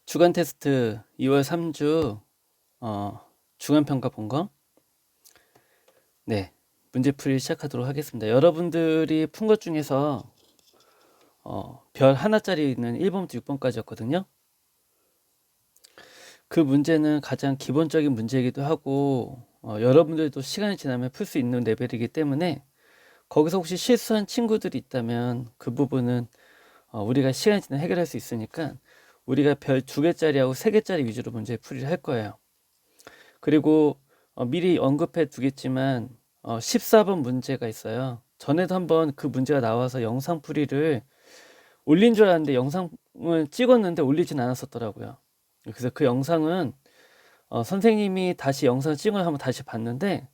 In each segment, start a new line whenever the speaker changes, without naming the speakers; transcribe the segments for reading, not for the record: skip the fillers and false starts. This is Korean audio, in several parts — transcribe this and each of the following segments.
주간 테스트 2월 3주 주간 평가 본 거. 네, 문제풀이 시작하도록 하겠습니다. 여러분들이 푼 것 중에서 별 하나짜리 있는 1번부터 6번까지였거든요. 그 문제는 가장 기본적인 문제이기도 하고 여러분들도 시간이 지나면 풀 수 있는 레벨이기 때문에 거기서 혹시 실수한 친구들이 있다면 그 부분은 우리가 시간이 지나면 해결할 수 있으니까 우리가 별 2개짜리하고 3개짜리 위주로 문제 풀이를 할 거예요. 그리고 미리 언급해 두겠지만 14번 문제가 있어요. 전에도 한번 그 문제가 나와서 영상 풀이를 올린 줄 알았는데 영상을 찍었는데 올리진 않았었더라고요. 그래서 그 영상은 선생님이 다시 영상 찍은 걸 한번 다시 봤는데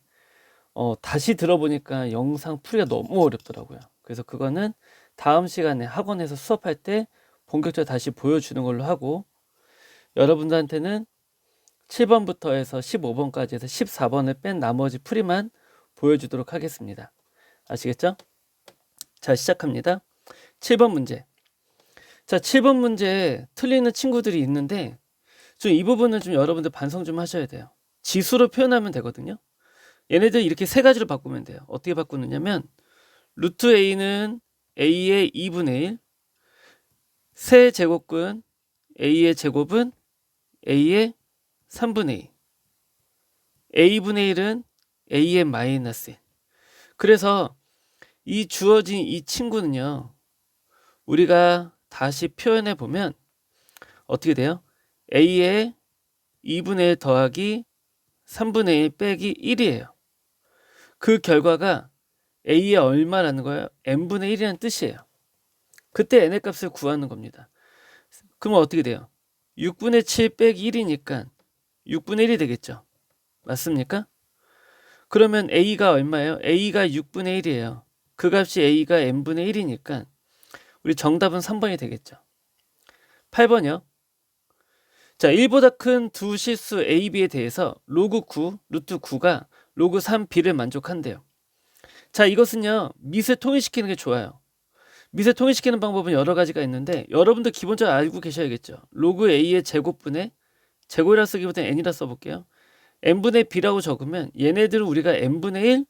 다시 들어보니까 영상 풀이가 너무 어렵더라고요. 그래서 그거는 다음 시간에 학원에서 수업할 때 본격적으로 다시 보여주는 걸로 하고, 여러분들한테는 7번부터 해서 15번까지 해서 14번을 뺀 나머지 풀이만 보여주도록 하겠습니다. 아시겠죠? 자, 시작합니다. 7번 문제. 자, 7번 문제 틀리는 친구들이 있는데 좀 이 부분은 좀 여러분들 반성 좀 하셔야 돼요. 지수로 표현하면 되거든요. 얘네들 이렇게 3가지로 바꾸면 돼요. 어떻게 바꾸느냐면 루트 a는 a의 2분의 1, 세제곱근 a의 제곱은 a의 3분의 2, a분의 1은 a의 마이너스 1. 그래서 이 주어진 이 친구는요, 우리가 다시 표현해 보면 어떻게 돼요? a의 2분의 1 더하기 3분의 1 빼기 1이에요. 그 결과가 a의 얼마라는 거예요? n분의 1이라는 뜻이에요. 그때 n의 값을 구하는 겁니다. 그러면 어떻게 돼요? 6분의 7 빼기 1이니까 6분의 1이 되겠죠. 맞습니까? 그러면 a가 얼마예요? a가 6분의 1이에요. 그 값이 a가 n분의 1이니까 우리 정답은 3번이 되겠죠. 8번이요. 자, 1보다 큰 두 실수 a, b에 대해서 로그 9, 루트 9가 로그 3b를 만족한대요. 자, 이것은요, 밑을 통일시키는 게 좋아요. 밑을 통일시키는 방법은 여러 가지가 있는데 여러분들 기본적으로 알고 계셔야겠죠. 로그 a의 제곱분의, 제곱이라 쓰기보다 n이라 써볼게요. n분의 b라고 적으면 얘네들은 우리가 n분의 1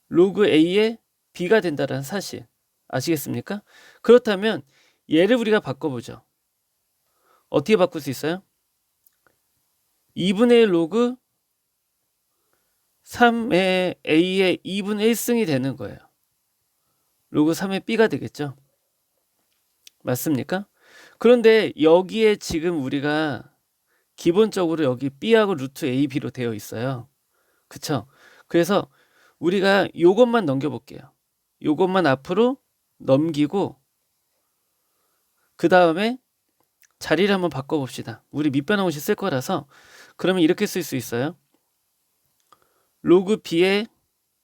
로그 a의 b가 된다는 사실 아시겠습니까? 그렇다면 얘를 우리가 바꿔보죠. 어떻게 바꿀 수 있어요? 2분의 1 로그 3의 a의 2분의 1승이 되는 거예요. 로그 3의 b가 되겠죠. 맞습니까? 그런데 여기에 지금 우리가 기본적으로 여기 b하고 루트 ab로 되어 있어요. 그쵸? 그래서 우리가 요것만 넘겨볼게요. 요것만 앞으로 넘기고 그 다음에 자리를 한번 바꿔봅시다. 우리 밑변환공식 쓸 거라서. 그러면 이렇게 쓸 수 있어요. 로그 b의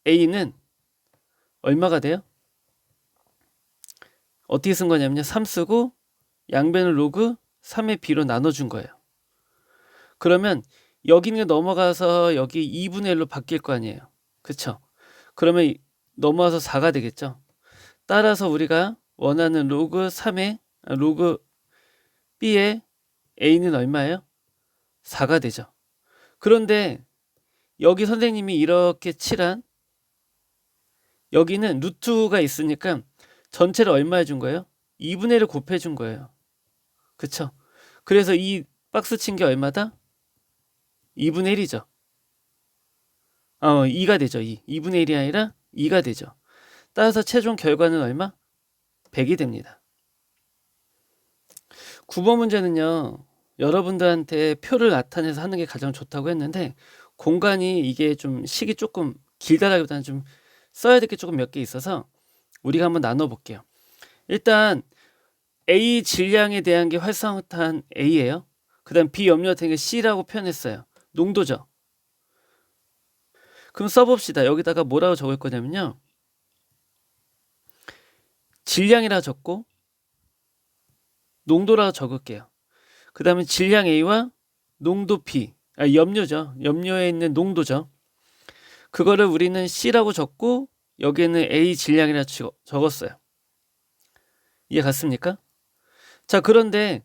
a는 얼마가 돼요? 어떻게 쓴 거냐면요, 3 쓰고 양변을 로그 3의 b로 나눠준 거예요. 그러면 여기는 넘어가서 여기 2분의 1로 바뀔 거 아니에요. 그쵸? 그러면 넘어와서 4가 되겠죠. 따라서 우리가 원하는 로그 3의 로그 b의 a는 얼마예요? 4가 되죠. 그런데 여기 선생님이 이렇게 칠한 여기는 루트가 있으니까 전체를 얼마 해준 거예요? 2분의 1을 곱해준 거예요. 그쵸? 그래서 이 박스 친 게 얼마다? 2분의 1이죠. 2가 되죠. 2분의 1이 아니라 2가 되죠. 따라서 최종 결과는 얼마? 100이 됩니다. 9번 문제는요, 여러분들한테 표를 나타내서 하는 게 가장 좋다고 했는데 공간이 이게 좀 식이 조금 길다라기보다는 좀 써야 될 게 조금 몇 개 있어서 우리가 한번 나눠볼게요. 일단 A 질량에 대한 게 활성탄 A예요. 그 다음 B 염료 같은 게 C라고 표현했어요. 농도죠. 그럼 써봅시다. 여기다가 뭐라고 적을 거냐면요, 질량이라 적고 농도라고 적을게요. 그 다음에 질량 A와 농도 B, 염료죠. 염료에 있는 농도죠. 그거를 우리는 C라고 적고 여기에는 A 질량이라 적었어요. 이해 갔습니까? 자, 그런데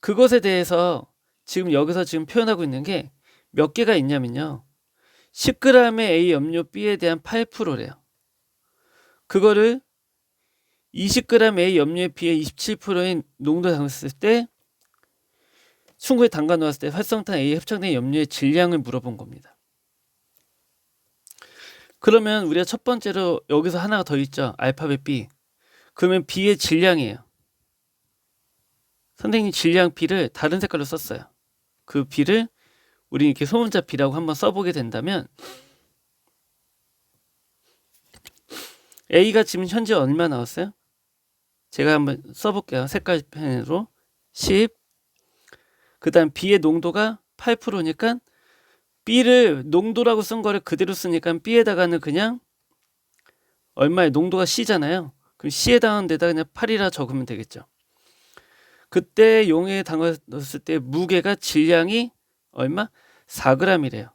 그것에 대해서 지금 여기서 지금 표현하고 있는 게 몇 개가 있냐면요. 10g의 A 염료 B에 대한 8%래요. 그거를 20g A 염료에 비해 27%의 농도 담갔을 때 충분히 담가 놓았을 때 활성탄 A에 합성된 염료의 질량을 물어본 겁니다. 그러면 우리가 첫 번째로 여기서 하나가 더 있죠. 알파벳 B. 그러면 B의 질량이에요. 선생님 질량 B를 다른 색깔로 썼어요. 그 B를 우리 이렇게 소문자 B라고 한번 써보게 된다면 A가 지금 현재 얼마 나왔어요? 제가 한번 써볼게요. 색깔 펜으로 10. 그 다음 B의 농도가 8%니까 B를 농도라고 쓴 거를 그대로 쓰니까 B에다가는 그냥 얼마의 농도가 C잖아요. 그럼 C에 해당하는 데다 그냥 8이라 적으면 되겠죠. 그때 용액에 담갔을 때 무게가 질량이 얼마? 4g이래요.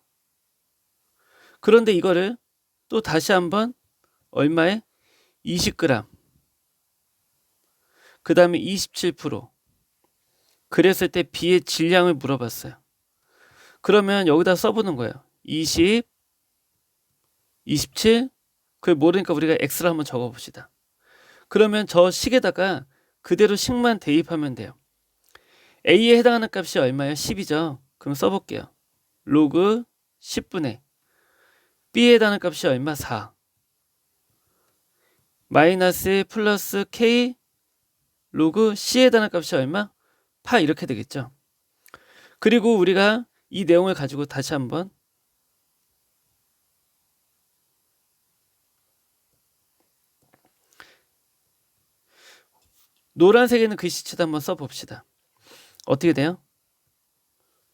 그런데 이거를 또 다시 한번 얼마에? 20g. 그 다음에 27%. 그랬을 때 B의 질량을 물어봤어요. 그러면 여기다 써보는 거예요. 20, 27. 그걸 모르니까 우리가 X를 한번 적어봅시다. 그러면 저 식에다가 그대로 식만 대입하면 돼요. A에 해당하는 값이 얼마예요? 10이죠. 그럼 써볼게요. 로그 10분의 B에 해당하는 값이 얼마? 4. 마이너스 플러스 K 로그 C에 해당하는 값이 얼마? 8 이렇게 되겠죠. 그리고 우리가 이 내용을 가지고 다시 한번 노란색에는 글씨체도 한번 써봅시다. 어떻게 돼요?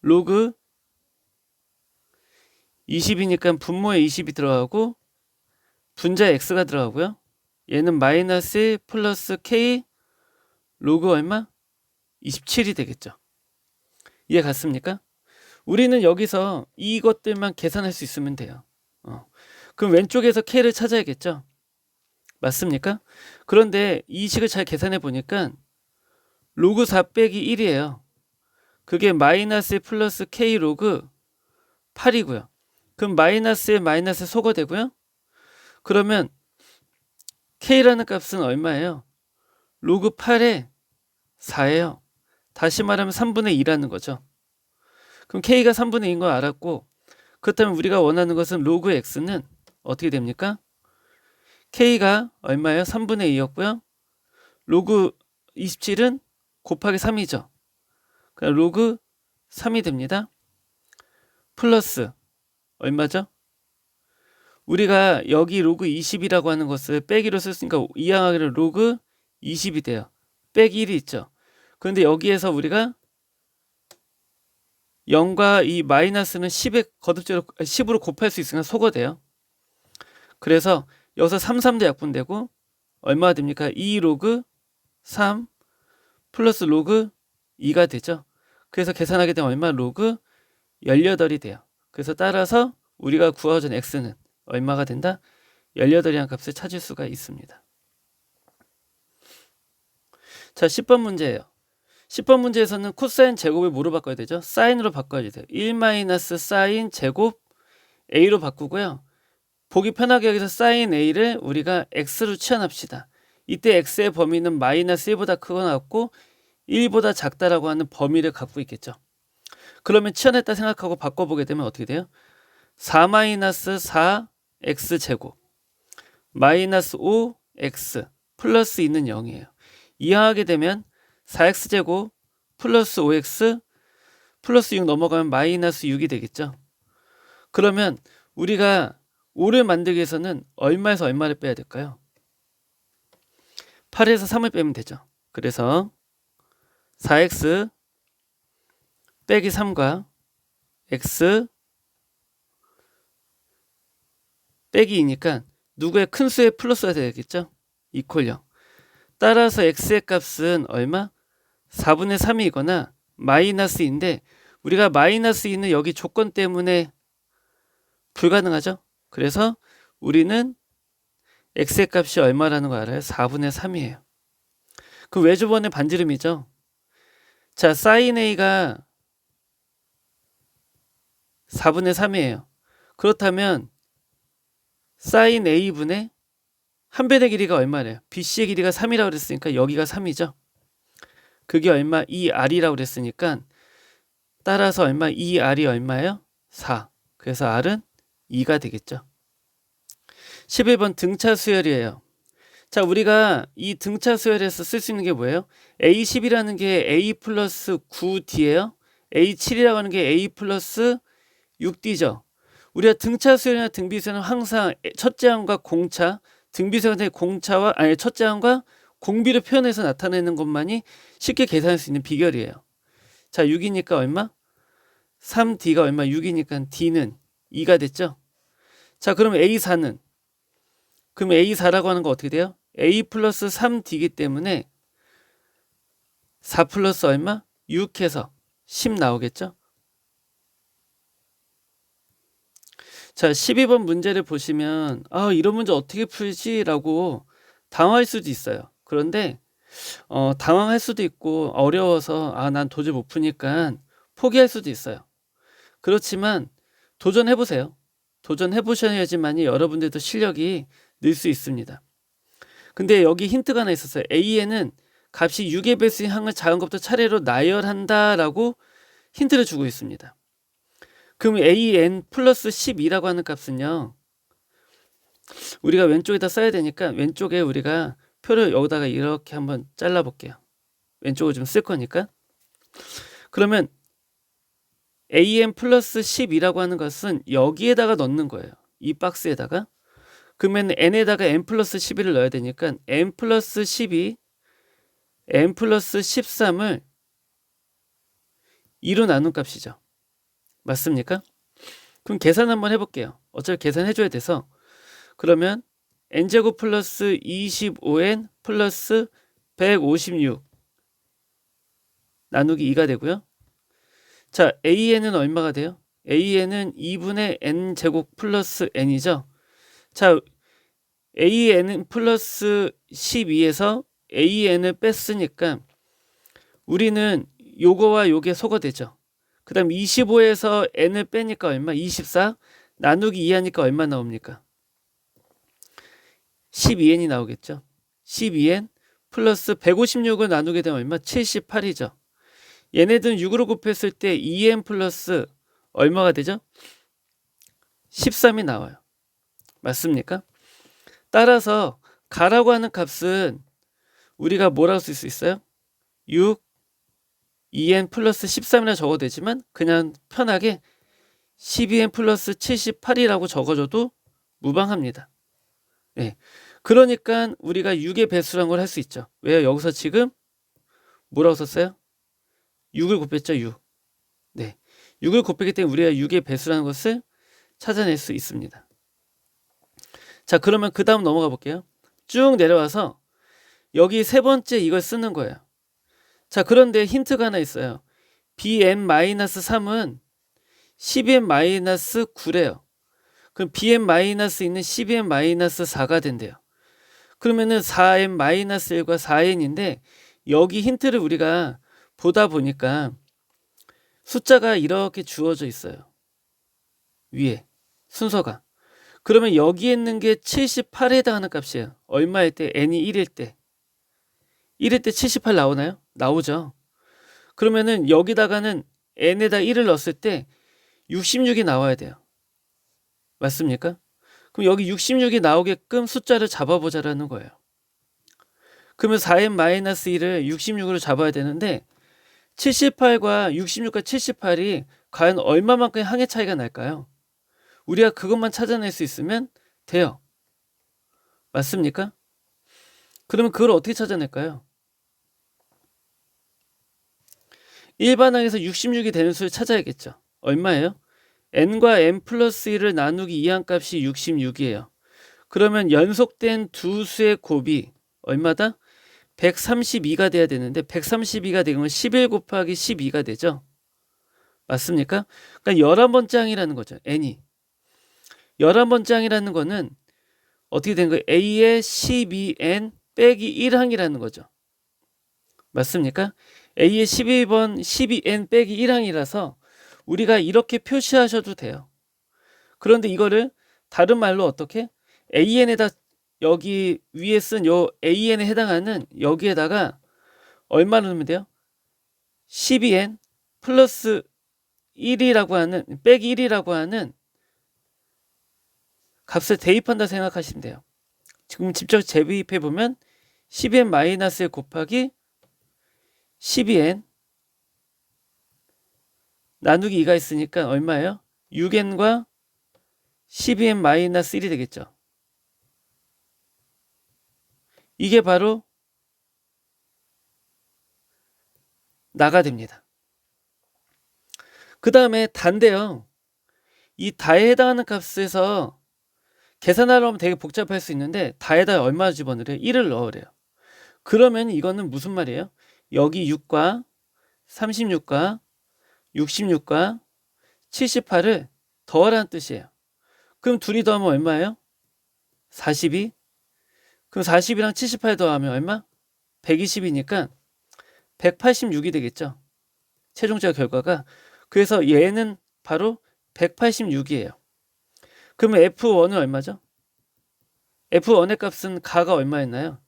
로그 20이니까 분모에 20이 들어가고 분자에 X가 들어가고요. 얘는 마이너스 플러스 K 로그 얼마? 27이 되겠죠. 이해 갔습니까? 우리는 여기서 이것들만 계산할 수 있으면 돼요. 그럼 왼쪽에서 K를 찾아야겠죠. 맞습니까? 그런데 이 식을 잘 계산해 보니까 로그 4 빼기 1이에요. 그게 마이너스 플러스 K 로그 8이고요. 그럼 마이너스에 마이너스 소거되고요. 그러면 K라는 값은 얼마예요? 로그 8에 4예요. 다시 말하면 3분의 2라는 거죠. 그럼 K가 3분의 2인 걸 알았고, 그렇다면 우리가 원하는 것은 로그 X는 어떻게 됩니까? K가 얼마예요? 3분의 2였고요. 로그 27은 곱하기 3이죠. 그럼 로그 3이 됩니다. 플러스 얼마죠? 우리가 여기 로그 20이라고 하는 것을 빼기로 썼으니까 이항하기로 로그 20이 돼요. 빼기 1이 있죠. 그런데 여기에서 우리가 0과 이 마이너스는 10에 거듭제로 10으로 곱할 수 있으니까 소거돼요. 그래서 여기서 3도 약분되고 얼마가 됩니까? 2 로그 3 플러스 로그 2가 되죠. 그래서 계산하게 되면 얼마? 로그 18이 돼요. 그래서 따라서 우리가 구하고자 x는 얼마가 된다? 18이라는 값을 찾을 수가 있습니다. 자, 10번 문제예요. 10번 문제에서는 코사인 제곱을 뭐로 바꿔야 되죠? 사인으로 바꿔야 돼요. 1 마이너스 사인 제곱 a로 바꾸고요. 보기 편하게 여기서 사인 a를 우리가 x로 치환합시다. 이때 x의 범위는 마이너스 1보다 크거나 같고 1보다 작다라고 하는 범위를 갖고 있겠죠. 그러면 치환했다 생각하고 바꿔보게 되면 어떻게 돼요? 4 마이너스 4 x 제곱 마이너스 5 x 플러스 2는 0이에요. 이항하게 되면 4x 제곱 플러스 5x 플러스 6 넘어가면 마이너스 6이 되겠죠. 그러면 우리가 5를 만들기 위해서는 얼마에서 얼마를 빼야 될까요? 8에서 3을 빼면 되죠. 그래서 4x 빼기 3과 x 빼기 2니까 누구의 큰 수의 플러스가 되겠죠? 이퀄 0. 따라서 x의 값은 얼마? 4분의 3이거나 마이너스인데 우리가 마이너스 2는 여기 조건 때문에 불가능하죠? 그래서 우리는 x의 값이 얼마라는 거 알아요? 4분의 3이에요. 그 외주번의 반지름이죠. 자, sin A가 4분의 3이에요. 그렇다면 sin A분의 한 변의 길이가 얼마래요? BC의 길이가 3이라고 그랬으니까 여기가 3이죠. 그게 얼마? 2R이라고 그랬으니까 따라서 얼마? 2R이 얼마예요? 4. 그래서 R은 2가 되겠죠. 11번 등차 수열이에요. 자, 우리가 이 등차 수열에서 쓸 수 있는 게 뭐예요? A10이라는 게 A 플러스 9D예요. A7이라고 하는 게 A 플러스 6D죠. 우리가 등차 수열이나 등비수열은 항상 첫째 항과 공차, 등비수열의 공차와 첫째 항과 공비를 표현해서 나타내는 것만이 쉽게 계산할 수 있는 비결이에요. 자, 6이니까 얼마? 3D가 얼마? 6이니까 D는 2가 됐죠. 자, 그럼 A4는? 그럼 A4라고 하는 거 어떻게 돼요? A 플러스 3D이기 때문에 4 플러스 얼마? 6해서 10 나오겠죠? 자, 12번 문제를 보시면 이런 문제 어떻게 풀지? 라고 당황할 수도 있어요. 그런데 당황할 수도 있고 어려워서 난 도저히 못 푸니까 포기할 수도 있어요. 그렇지만 도전해보세요. 도전해보셔야지만이 여러분들도 실력이 늘 수 있습니다. 근데 여기 힌트가 하나 있었어요. A에는 값이 6의 배수인 항을 작은 것부터 차례로 나열한다 라고 힌트를 주고 있습니다. 그럼 AN 플러스 12라고 하는 값은요, 우리가 왼쪽에다 써야 되니까 왼쪽에 우리가 표를 여기다가 이렇게 한번 잘라 볼게요. 왼쪽을 좀 쓸 거니까. 그러면 AN 플러스 12라고 하는 것은 여기에다가 넣는 거예요. 이 박스에다가. 그러면 n에다가 n 플러스 12를 넣어야 되니까 n 플러스 12, n 플러스 13을 2로 나눈 값이죠. 맞습니까? 그럼 계산 한번 해볼게요. 어차피 계산해줘야 돼서. 그러면 n제곱 플러스 25n 플러스 156 나누기 2가 되고요. 자, AN은 얼마가 돼요? AN은 2분의 n제곱 플러스 n이죠. 자, AN은 플러스 12에서 AN을 뺐으니까 우리는 요거와 요게 소거되죠. 그 다음 25에서 n을 빼니까 얼마? 24 나누기 2 하니까 얼마 나옵니까? 12n이 나오겠죠. 12n 플러스 156을 나누게 되면 얼마? 78이죠. 얘네들은 6으로 곱했을 때 2n 플러스 얼마가 되죠? 13이 나와요. 맞습니까? 따라서 가라고 하는 값은 우리가 뭐라고 쓸 수 있어요? 6, 2n 플러스 13이라 적어도 되지만 그냥 편하게 12n 플러스 78이라고 적어줘도 무방합니다. 네. 그러니까 우리가 6의 배수란 걸 할 수 있죠. 왜요? 여기서 지금 뭐라고 썼어요? 6을 곱했죠. 6. 네. 6을 곱했기 때문에 우리가 6의 배수라는 것을 찾아낼 수 있습니다. 자, 그러면 그 다음 넘어가 볼게요. 쭉 내려와서 여기 세 번째 이걸 쓰는 거예요. 자, 그런데 힌트가 하나 있어요. bn-3은 12n-9래요. 그럼 bn- 있는 12n-4가 된대요. 그러면은 4n-1과 4n인데 여기 힌트를 우리가 보다 보니까 숫자가 이렇게 주어져 있어요. 위에 순서가. 그러면 여기에 있는 게 78에 해당하는 값이에요. 얼마일 때? n이 1일 때. 1일 때 78 나오나요? 나오죠. 그러면은 여기다가는 n에다 1을 넣었을 때 66이 나와야 돼요. 맞습니까? 그럼 여기 66이 나오게끔 숫자를 잡아보자라는 거예요. 그러면 4n-1을 66으로 잡아야 되는데 78과 66과 78이 과연 얼마만큼의 항의 차이가 날까요? 우리가 그것만 찾아낼 수 있으면 돼요. 맞습니까? 그러면 그걸 어떻게 찾아낼까요? 일반항에서 66이 되는 수를 찾아야겠죠. 얼마예요? n과 n 플러스 1을 나누기 2한 값이 66이에요. 그러면 연속된 두 수의 곱이 얼마다? 132가 돼야 되는데 132가 되면 11 곱하기 12가 되죠. 맞습니까? 그러니까 11번째 항이라는 거죠. n이. 11번째 항이라는 거는 어떻게 된 거예요? a의 12n 빼기 1항이라는 거죠. 맞습니까? A의 12번 12n 빼기 1항이라서 우리가 이렇게 표시하셔도 돼요. 그런데 이거를 다른 말로 어떻게? AN에다 여기 위에 쓴 요 AN에 해당하는 여기에다가 얼마 넣으면 돼요? 12n 플러스 1이라고 하는 빼기 1이라고 하는 값을 대입한다 생각하시면 돼요. 지금 직접 재비입해 보면 12n 마이너스 1 곱하기 12n 나누기 2가 있으니까 얼마예요? 6n과 12n 마이너스 1이 되겠죠. 이게 바로 나가 됩니다. 그 다음에 단데요. 이 다에 해당하는 값에서 계산하려면 하면 되게 복잡할 수 있는데 다에다 얼마 집어넣으래요? 1을 넣으래요. 그러면 이거는 무슨 말이에요? 여기 6과 36과 66과 78을 더하라는 뜻이에요. 그럼 둘이 더하면 얼마예요? 42. 그럼 40이랑 78 더하면 얼마? 120이니까 186이 되겠죠. 최종적 결과가. 그래서 얘는 바로 186이에요. 그러면 F1은 얼마죠? F1의 값은 가가 얼마였나요?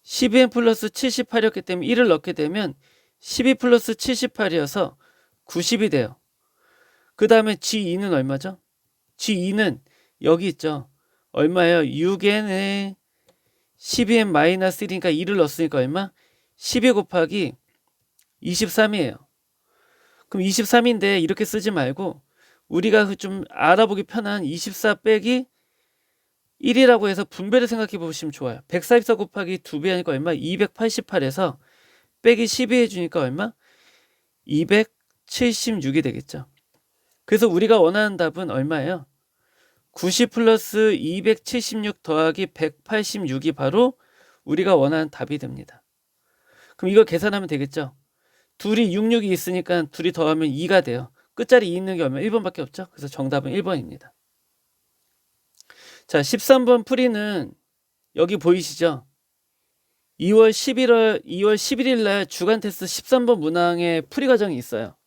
12n 플러스 78이었기 때문에 1을 넣게 되면 12 플러스 78이어서 90이 돼요. 그 다음에 G2는 얼마죠? G2는 여기 있죠. 얼마예요? 6n에 12n 마이너스 1이니까 2를 넣었으니까 얼마? 12 곱하기 23이에요. 그럼 23인데 이렇게 쓰지 말고 우리가 좀 알아보기 편한 24 빼기 1이라고 해서 분배를 생각해 보시면 좋아요. 144 곱하기 2배 하니까 얼마? 288에서 빼기 12 해주니까 얼마? 276이 되겠죠. 그래서 우리가 원하는 답은 얼마예요? 90 플러스 276 더하기 186이 바로 우리가 원하는 답이 됩니다. 그럼 이걸 계산하면 되겠죠. 둘이 66이 있으니까 둘이 더하면 2가 돼요. 끝자리 2 있는 게 얼마? 1번밖에 없죠. 그래서 정답은 1번입니다. 자, 13번 풀이는 여기 보이시죠? 2월 11일 날 주간 테스트 13번 문항의 풀이 과정이 있어요.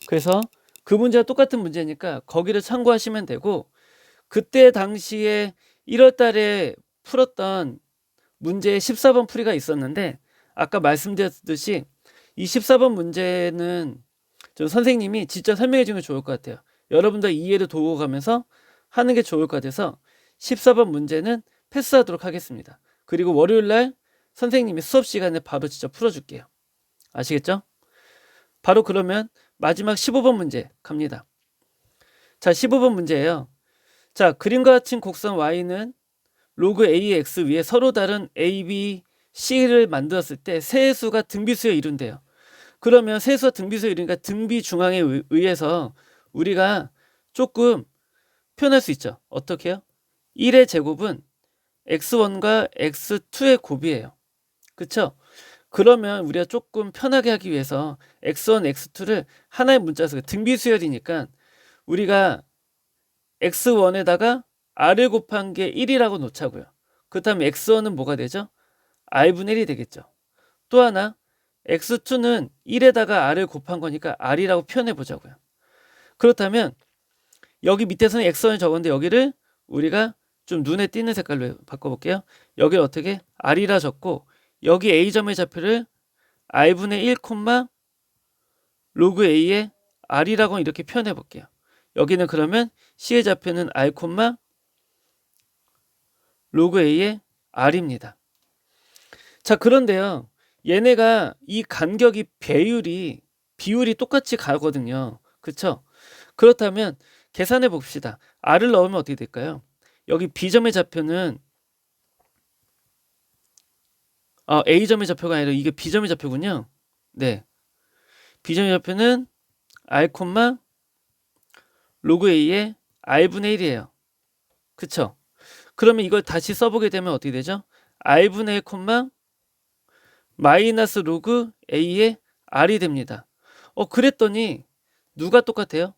그래서 그 문제와 똑같은 문제니까 거기를 참고하시면 되고, 그때 당시에 1월 달에 풀었던 문제의 14번 풀이가 있었는데 아까 말씀드렸듯이 이 14번 문제는 좀 선생님이 직접 설명해 주면 좋을 것 같아요. 여러분들 이해를 도우 가면서 하는 게 좋을 것 같아서 14번 문제는 패스하도록 하겠습니다. 그리고 월요일날 선생님이 수업 시간에 바로 직접 풀어줄게요. 아시겠죠? 바로 그러면 마지막 15번 문제 갑니다. 자, 15번 문제예요. 자, 그림과 같은 곡선 y는 로그 ax 위에 서로 다른 a, b, c를 만들었을 때 세수가 등비수에 이룬대요. 그러면 세수와 등비수에 이루니까 등비 중앙에 의해서 우리가 조금 표현할 수 있죠. 어떻게 해요? 1의 제곱은 x1과 x2의 곱이에요. 그쵸? 그러면 우리가 조금 편하게 하기 위해서 x1, x2를 하나의 문자에서 등비수열이니까 우리가 x1에다가 r을 곱한 게 1이라고 놓자고요. 그렇다면 x1은 뭐가 되죠? r분의 1이 되겠죠. 또 하나 x2는 1에다가 r을 곱한 거니까 r이라고 표현해 보자고요. 그렇다면 여기 밑에서는 x1을 적었는데 여기를 우리가 좀 눈에 띄는 색깔로 바꿔볼게요. 여기를 어떻게? r이라 적고 여기 a점의 좌표를 r분의 1, 로그 a의 r이라고 이렇게 표현해 볼게요. 여기는 그러면 c의 좌표는 r, 로그 a의 r입니다. 자, 그런데요. 얘네가 이 간격이 비율이 똑같이 가거든요. 그쵸? 그렇다면 계산해 봅시다. r을 넣으면 어떻게 될까요? 여기 b점의 좌표는 a점의 좌표가 아니라 이게 b점의 좌표군요. 네. b점의 좌표는 r, 로그 a의 r분의 1이에요. 그쵸? 그러면 이걸 다시 써보게 되면 어떻게 되죠? r분의 1, 마이너스 로그 a의 r이 됩니다. 그랬더니 누가 똑같아요?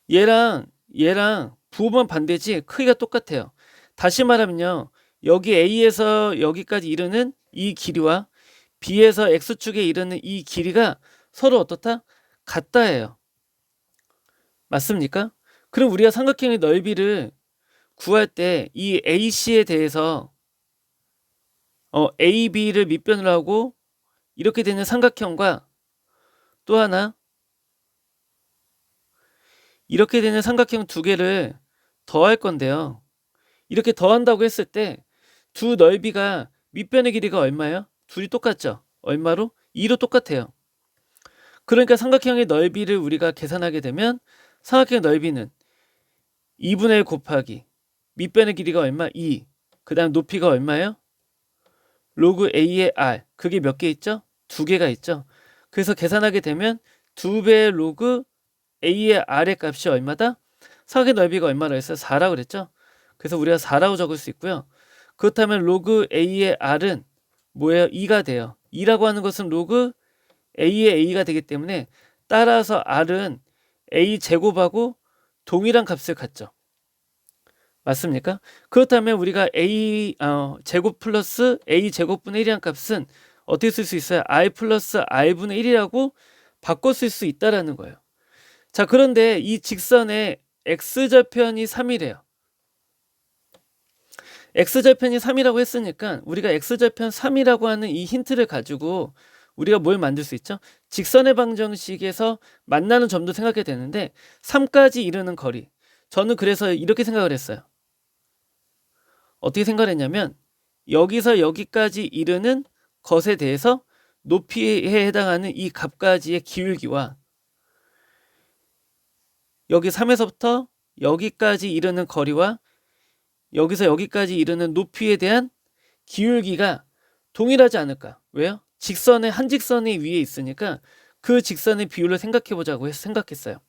얘랑 부호만 반대지 크기가 똑같아요. 다시 말하면요. 여기 A에서 여기까지 이르는 이 길이와 B에서 X축에 이르는 이 길이가 서로 어떻다? 같다예요. 맞습니까? 그럼 우리가 삼각형의 넓이를 구할 때 이 AC에 대해서 AB를 밑변으로 하고 이렇게 되는 삼각형과 또 하나 이렇게 되는 삼각형 두 개를 더할 건데요. 이렇게 더한다고 했을 때 두 넓이가 밑변의 길이가 얼마예요? 둘이 똑같죠? 얼마로? 2로 똑같아요. 그러니까 삼각형의 넓이를 우리가 계산하게 되면 삼각형의 넓이는 2분의 1 곱하기 밑변의 길이가 얼마? 2. 그 다음 높이가 얼마예요? 로그 A의 R. 그게 몇 개 있죠? 2개가 있죠. 그래서 계산하게 되면 2배의 로그 A의 R의 값이 얼마다? 삼각의 넓이가 얼마라고 했어요? 4라고 그랬죠? 그래서 우리가 4라고 적을 수 있고요. 그렇다면 로그 A의 R은 뭐예요? 2가 돼요. 2라고 하는 것은 로그 A의 A가 되기 때문에 따라서 R은 A 제곱하고 동일한 값을 갖죠. 맞습니까? 그렇다면 우리가 A 제곱 플러스 A 제곱분의 1이란 값은 어떻게 쓸 수 있어요? I 플러스 R분의 1이라고 바꿔 쓸 수 있다라는 거예요. 자, 그런데 이 직선의 X절편이 3이래요. X절편이 3이라고 했으니까 우리가 X절편 3이라고 하는 이 힌트를 가지고 우리가 뭘 만들 수 있죠? 직선의 방정식에서 만나는 점도 생각해야 되는데 3까지 이르는 거리. 저는 그래서 이렇게 생각을 했어요. 어떻게 생각을 했냐면 여기서 여기까지 이르는 것에 대해서 높이에 해당하는 이 값까지의 기울기와 여기 3에서부터 여기까지 이르는 거리와 여기서 여기까지 이르는 높이에 대한 기울기가 동일하지 않을까? 왜요? 직선의 한 직선이 위에 있으니까 그 직선의 비율을 생각해보자고 생각했어요.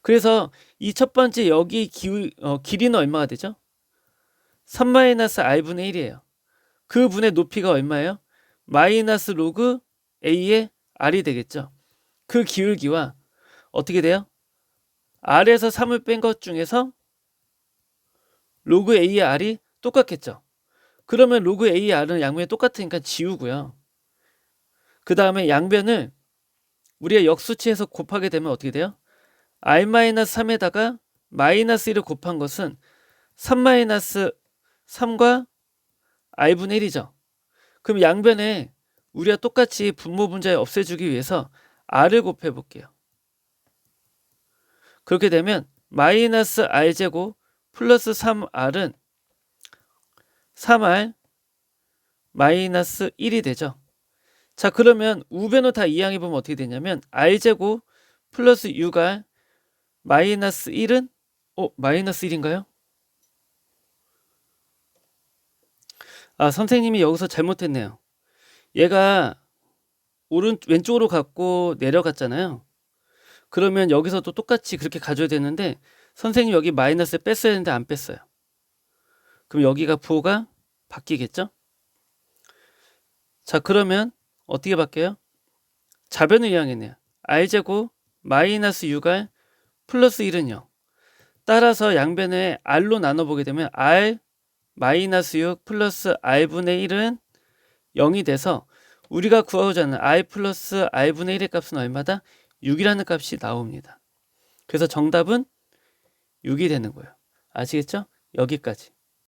그래서 이 첫 번째 여기 길이는 얼마가 되죠? 3-R분의 1이에요. 그 분의 높이가 얼마예요? 마이너스 로그 A의 R이 되겠죠. 그 기울기와 어떻게 돼요? R에서 3을 뺀 것 중에서 로그 A의 R이 똑같겠죠. 그러면 로그 A의 R은 양면이 똑같으니까 지우고요. 그 다음에 양변을 우리가 역수치해서 곱하게 되면 어떻게 돼요? R-3에다가 마이너스 1을 곱한 것은 3-3과 R분의 1이죠. 그럼 양변에 우리가 똑같이 분모 분자에 없애주기 위해서 R을 곱해 볼게요. 그렇게 되면 마이너스 R제곱 플러스 3R은 3R 마이너스 1이 되죠. 자, 그러면 우변을 다 이항해 보면 어떻게 되냐면 R제곱 플러스 6R 마이너스 1은 마이너스 1인가요? 선생님이 여기서 잘못했네요. 얘가 왼쪽으로 갖고 내려갔잖아요. 그러면 여기서도 똑같이 그렇게 가져야 되는데 선생님 여기 마이너스 뺐어야 되는데 안 뺐어요. 그럼 여기가 부호가 바뀌겠죠? 자, 그러면 어떻게 바뀌어요? 좌변을 이용했네요. R제곱 마이너스 6R 플러스 1은 0. 따라서 양변에 R로 나눠보게 되면 R 마이너스 6 플러스 R분의 1은 0이 돼서 우리가 구하고자 하는 R 플러스 R분의 1의 값은 얼마다? 6이라는 값이 나옵니다. 그래서 정답은 6이 되는 거예요. 아시겠죠? 여기까지.